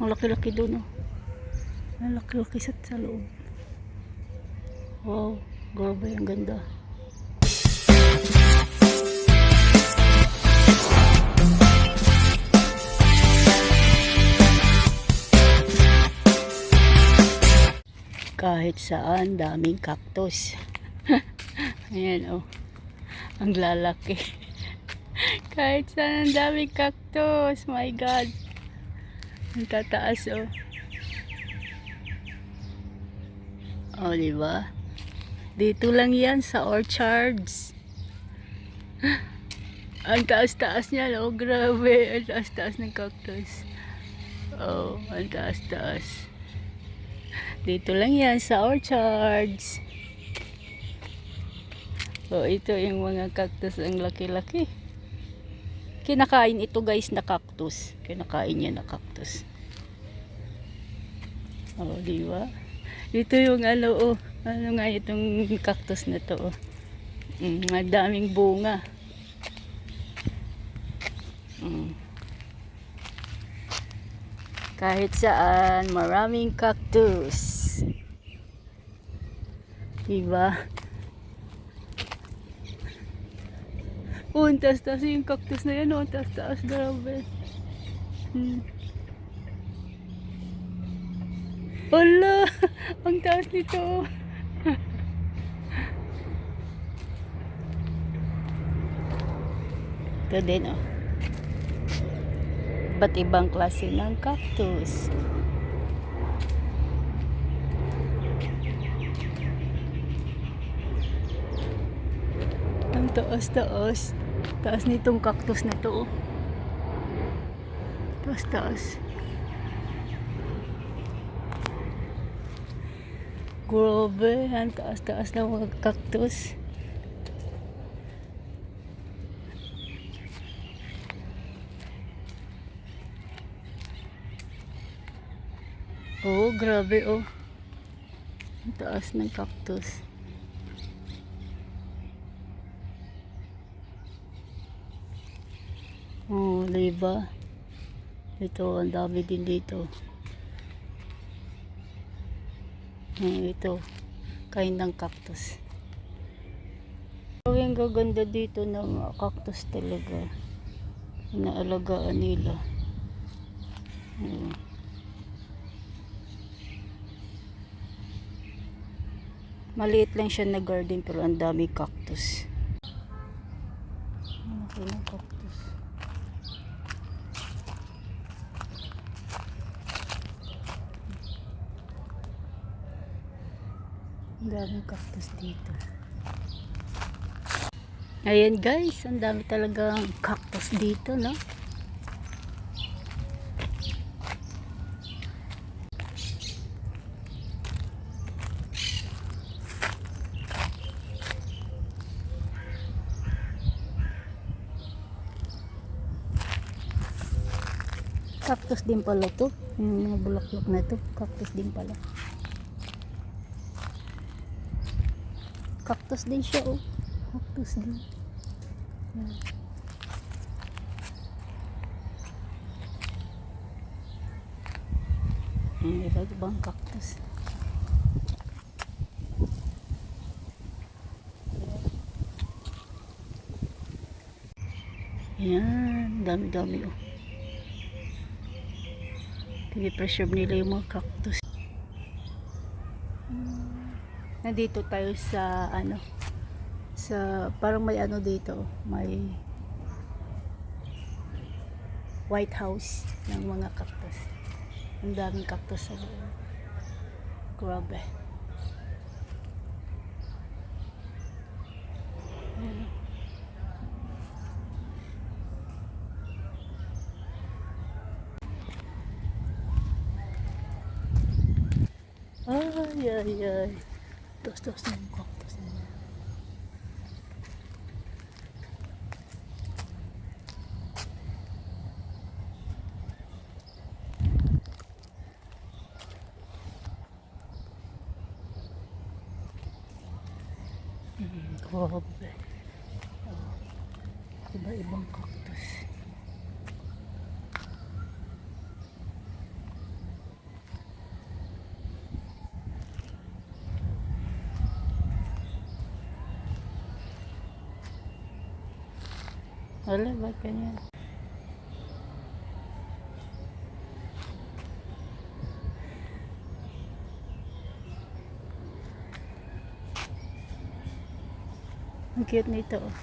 Ang laki-laki doon, oh. Ang laki-laki sa loob. Wow, grabe, ang ganda. Kahit saan, daming cactus. Ayan, oh. Ang lalaki. Kahit saan, ang daming cactus. My God. Ang tataas, oh. Oh, diba? Dito lang yan sa orchards. Ang taas-taas niya, oh. Grabe. Ang taas-taas ng cactus. Oh, ang taas-taas. Dito lang yan sa orchards. So, ito yung mga cactus, ang laki-laki. Kinakain ito guys na cactus. Kinakain niya na cactus. Oh, diba? Ito yung ano, oh. Ano nga itong cactus na to, oh. Madaming bunga. Kahit saan, maraming cactus. Diba? Oh, ang taas-taas yung cactus na yan, oh. Ang taas-taas, grabe. Hala! Ang taas nito. Ito din, oh. Iba't ibang klase ng cactus. Ang taas-taas. Taas nitong cactus na to, oh. Taas-taas. Grabe, ang taas-taas ng mga cactus. Oh, grabe, oh. Ang taas ng cactus. Oh, diba? Ito, ang dami din dito. Ito, kain ng cactus. Ang gaganda dito ng cactus talaga. Inaalagaan nila. Maliit lang siya na garden pero ang dami cactus. Okay ng cactus. Ang daming cactus dito. Ayan guys, ang dami talagang cactus dito, no? Cactus din pala to. Yung mga bulaklak na to, cactus din pala. Cactus din siya, oh. Cactus din. Iba't ibang cactus. Yan, dami-dami, oh. Pinipreserve nila yung mga cactus. Nandito tayo sa ano, sa parang may ano dito, may White House ng mga cactus. Ang daming cactus sa loob. Grabe. Ay, ay, ay. Tos-tos ng cactus na yan. Grabe. Oh, iba-ibang cactus. Wala, ba't ganyan? Ang cute nito, oh.